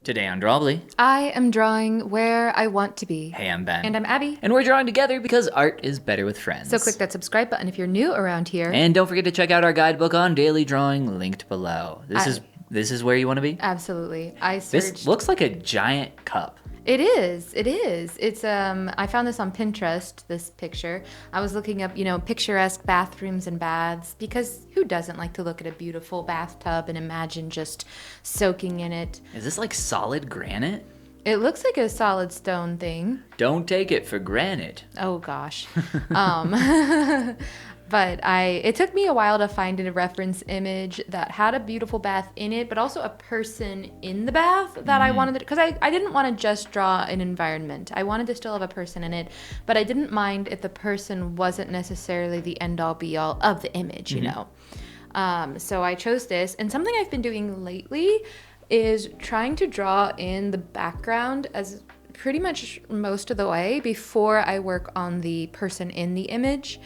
Today on Drawbli. I am drawing where I want to be. Hey, I'm Ben. And I'm Abby. And we're drawing together because art is better with friends. So click that subscribe button if you're new around here. And don't forget to check out our guidebook on daily drawing, linked below. This is where you want to be? Absolutely. This looks like a giant cup. It is. It's I found this on Pinterest, this picture. I was looking up, picturesque bathrooms and baths, because who doesn't like to look at a beautiful bathtub and imagine just soaking in it? Is this like solid granite? It looks like a solid stone thing. Don't take it for granted. Oh gosh. But it took me a while to find a reference image that had a beautiful bath in it, but also a person in the bath that I wanted, because I didn't want to just draw an environment. I wanted to still have a person in it, but I didn't mind if the person wasn't necessarily the end all be all of the image, you know. So I chose this, and something I've been doing lately is trying to draw in the background as pretty much most of the way before I work on the person in the image.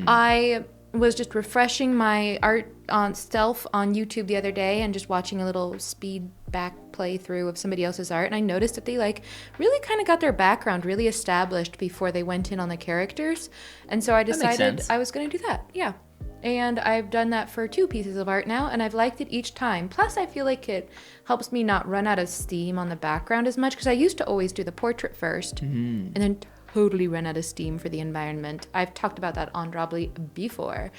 I was just refreshing my art on Stealth on YouTube the other day and just watching a little speed back playthrough of somebody else's art, and I noticed that they really kind of got their background really established before they went in on the characters, and so I decided I was going to do that. Yeah. And I've done that for 2 pieces of art now, and I've liked it each time. Plus, I feel like it helps me not run out of steam on the background as much, because I used to always do the portrait first, and then totally run out of steam for the environment. I've talked about that on Drawbli before.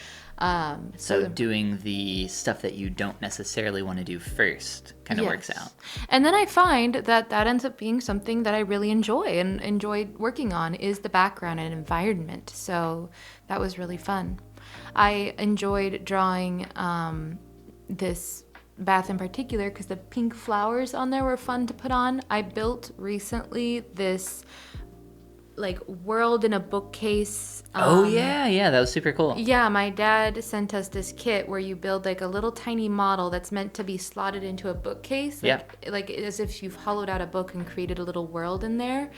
So doing the stuff that you don't necessarily want to do first kind of works out. And then I find that ends up being something that I really enjoy and enjoyed working on, is the background and environment. So that was really fun. I enjoyed drawing this bath in particular because the pink flowers on there were fun to put on. I built recently this world in a bookcase. Yeah, that was super cool. Yeah, my dad sent us this kit where you build a little tiny model that's meant to be slotted into a bookcase. Like as if you've hollowed out a book and created a little world in there.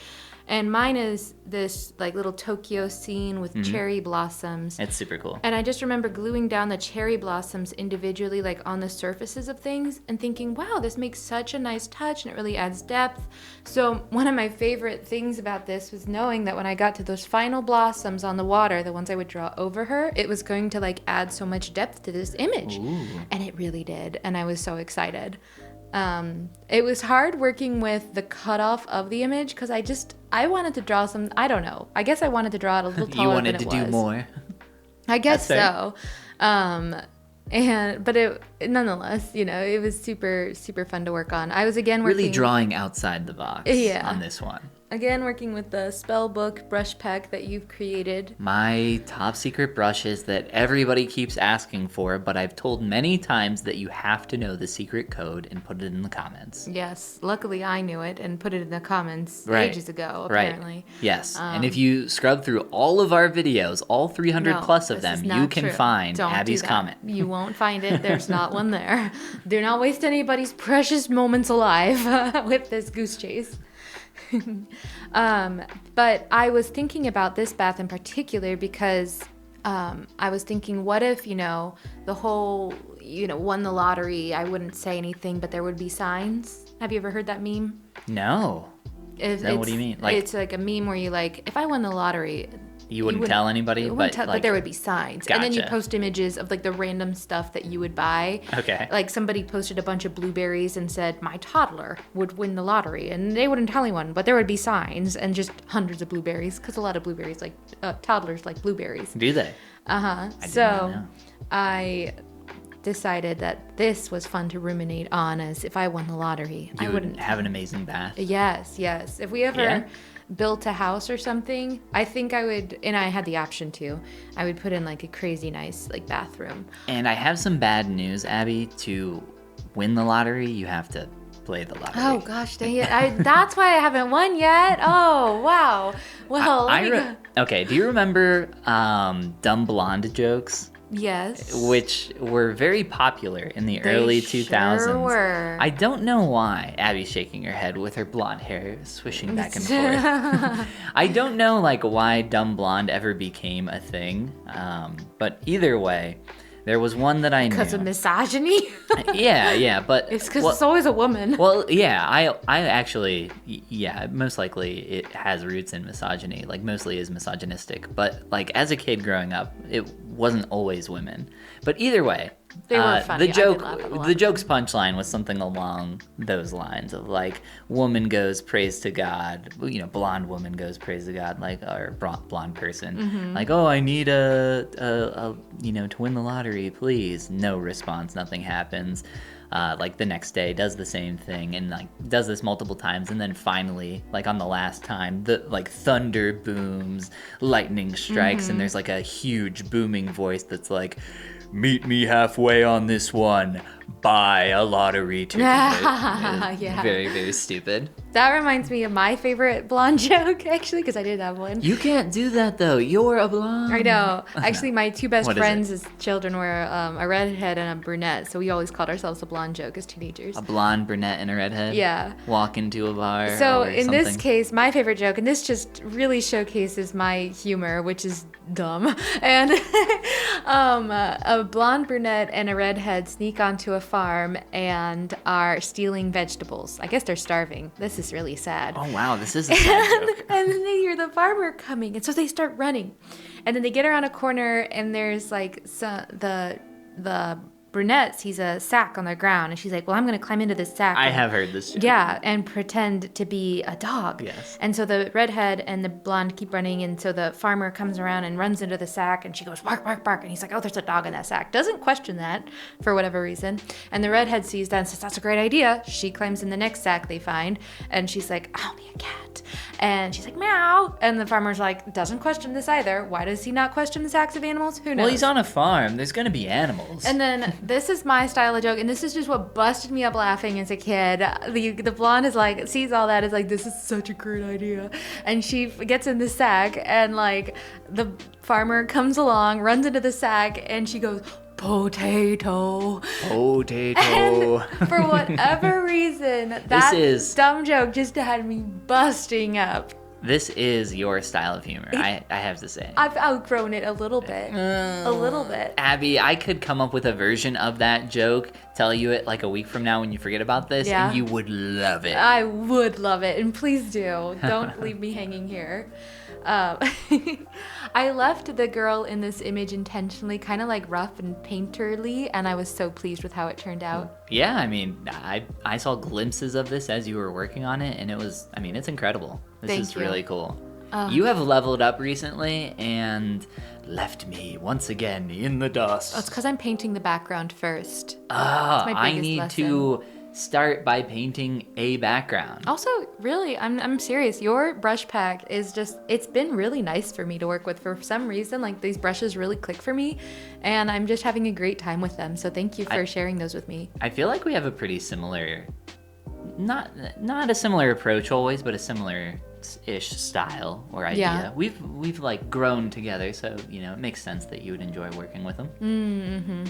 And mine is this little Tokyo scene with cherry blossoms. It's super cool. And I just remember gluing down the cherry blossoms individually on the surfaces of things and thinking, wow, this makes such a nice touch and it really adds depth. So one of my favorite things about this was knowing that when I got to those final blossoms on the water, the ones I would draw over her, it was going to add so much depth to this image. Ooh. And it really did. And I was so excited. It was hard working with the cutoff of the image because I wanted to draw I don't know. I guess I wanted to draw it a little taller. You wanted than it to was. do more. I guess so. But it nonetheless, it was super, super fun to work on. I was working really drawing outside the box on this one. Again, working with the spell book brush pack that you've created. My top secret brushes that everybody keeps asking for, but I've told many times that you have to know the secret code and put it in the comments. Yes, luckily I knew it and put it in the comments ages ago, apparently. Right. Yes, and if you scrub through all of our videos, all 300 plus of them, you can find Abby's comment. You won't find it. There's not one there. Do not waste anybody's precious moments alive with this goose chase. But I was thinking about this bath in particular because I was thinking, what if, the whole, won the lottery, I wouldn't say anything, but there would be signs. Have you ever heard that meme? No. What do you mean? It's like a meme where you if I won the lottery... You wouldn't tell anybody, but there would be signs. Gotcha. And then you post images of the random stuff that you would buy. Okay. Somebody posted a bunch of blueberries and said, my toddler would win the lottery. And they wouldn't tell anyone, but there would be signs and just hundreds of blueberries, because a lot of blueberries, toddlers like blueberries. Do they? Uh-huh. So I decided that this was fun to ruminate on, as if I won the lottery. I wouldn't have an amazing bath. Yes. If we ever... built a house or something, I think I would, and I had the option to, I would put in a crazy nice bathroom. And I have some bad news, Abby. To win the lottery, you have to play the lottery. Oh gosh, dang it. That's why I haven't won yet. Oh, wow. Well, okay, do you remember dumb blonde jokes? Yes. Which were very popular in the early 2000s. Sure were. I don't know why. Abby's shaking her head with her blonde hair swishing back and forth. I don't know why dumb blonde ever became a thing. But either way, There was one that I knew. Because of misogyny? Yeah, but It's because it's always a woman. Well, yeah, I actually, yeah, most likely it has roots in misogyny, like mostly is misogynistic. But like as a kid growing up, it wasn't always women. But either way, They were funny. the joke's punchline was something along those lines of like, woman goes praise to God, blonde woman goes praise to God, like, or blonde person, like, oh, I need to win the lottery, please. No response, nothing happens. Like the next day does the same thing and like does this multiple times, and then finally, like on the last time, the like thunder booms, lightning strikes, and there's like a huge booming voice that's like, meet me halfway on this one, buy a lottery ticket. Yeah. Very, very stupid. That reminds me of my favorite blonde joke, actually, because I did have one. You can't do that though. You're a blonde. I know. Actually, my two best What is friends as children were a redhead and a brunette, so we always called ourselves a blonde joke as teenagers. A blonde, brunette, and a redhead? Yeah. Walk into a bar. So or in something. this case, my favorite joke, and this just really showcases my humor, which is dumb. And a blonde, brunette, and a redhead sneak onto a farm and are stealing vegetables. I guess they're starving. This is really sad. Oh wow, this is a sad joke. And then they hear the farmer coming, and so they start running. And then they get around a corner, and there's like the brunette sees a sack on the ground, and she's like, well, I'm going to climb into this sack. I have heard this joke. Yeah, and pretend to be a dog. Yes. And so the redhead and the blonde keep running, and so the farmer comes around and runs into the sack, and she goes, bark, bark, bark. And he's like, oh, there's a dog in that sack. Doesn't question that for whatever reason. And the redhead sees that and says, that's a great idea. She climbs in the next sack they find, and she's like, I'll be a cat. And she's like, meow. And the farmer's like, doesn't question this either. Why does he not question the sacks of animals? Who knows? Well, he's on a farm. There's going to be animals. And then this is my style of joke, and this is just what busted me up laughing as a kid. The blonde is like, sees all that, is like, this is such a great idea. And she gets in the sack, and like the farmer comes along, runs into the sack, and she goes, potato. Potato. And for whatever reason, that dumb joke just had me busting up. This is your style of humor, I have to say. I've outgrown it a little bit. A little bit. Abby, I could come up with a version of that joke, tell you it like a week from now when you forget about this, and you would love it. I would love it, and please do. Don't leave me hanging here. I left the girl in this image intentionally kind of like rough and painterly, and I was so pleased with how it turned out. Yeah, I mean, I saw glimpses of this as you were working on it, and it's incredible. This is really cool. You have leveled up recently and left me once again in the dust. Oh, it's because I'm painting the background first. I need to start by painting a background. Also, really, I'm serious. Your brush pack is just, it's been really nice for me to work with. For some reason, like these brushes really click for me, and I'm just having a great time with them. So thank you for sharing those with me. I feel like we have a pretty similar, not a similar approach always, but a similar-ish style or idea. Yeah. We've like grown together, so it makes sense that you would enjoy working with them.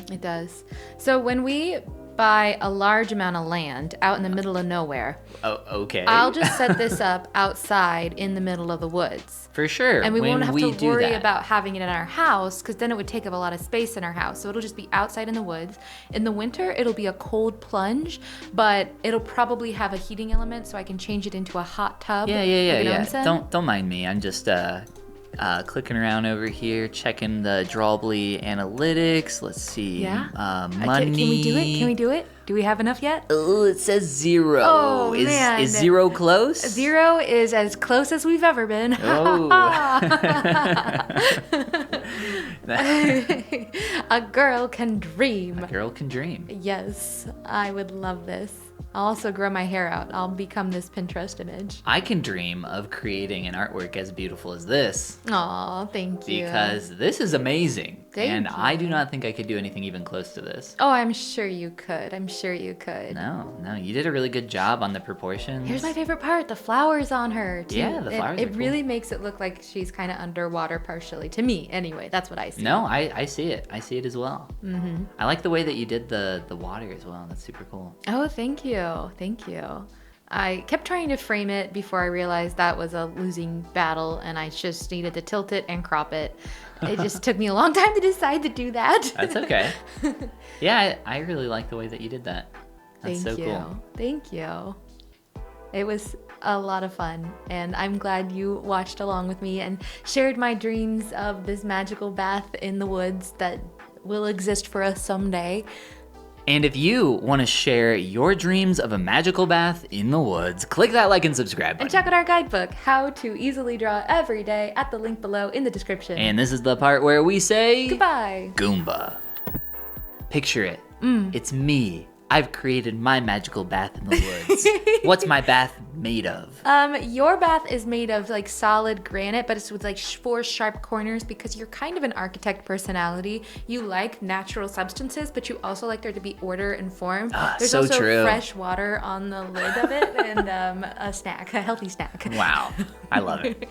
It does. So when we buy a large amount of land out in the middle of nowhere. Oh, okay. I'll just set this up outside in the middle of the woods. For sure. And we won't have to worry that. about having it in our house, because then it would take up a lot of space in our house. So it'll just be outside in the woods. In the winter, it'll be a cold plunge, but it'll probably have a heating element, so I can change it into a hot tub. Yeah. Don't mind me. I'm just clicking around over here, checking the Drawbli analytics. Let's see. Yeah. Money. Can we do it? Do we have enough yet? Oh, it says 0. Oh, man. Is 0 close? 0 is as close as we've ever been. Oh. A girl can dream. A girl can dream. Yes, I would love this. I'll also grow my hair out. I'll become this Pinterest image. I can dream of creating an artwork as beautiful as this. Aw, thank you. Because this is amazing. Thank you. I do not think I could do anything even close to this. Oh, I'm sure you could. No, you did a really good job on the proportions. Here's my favorite part, the flowers on her. Too. Yeah, the flowers It are cool. really makes it look like she's kind of underwater partially. To me, anyway. That's what I see. No, I see it. I see it as well. Mm-hmm. I like the way that you did the water as well. That's super cool. Oh, thank you. I kept trying to frame it before I realized that was a losing battle and I just needed to tilt it and crop it. It just took me a long time to decide to do that. That's okay. Yeah, I really like the way that you did that. That's Thank so you. cool. Thank you. It was a lot of fun, and I'm glad you watched along with me and shared my dreams of this magical bath in the woods that will exist for us someday. And if you want to share your dreams of a magical bath in the woods, click that like and subscribe button. And check out our guidebook, How to Easily Draw Every Day, at the link below in the description. And this is the part where we say... Goodbye. Goomba. Picture it. It's me. I've created my magical bath in the woods. What's my bath made of? Your bath is made of like solid granite, but it's with like 4 sharp corners because you're kind of an architect personality. You like natural substances, but you also like there to be order and form. There's so also true. fresh water on the lid of it and a snack, a healthy snack. Wow. I love it.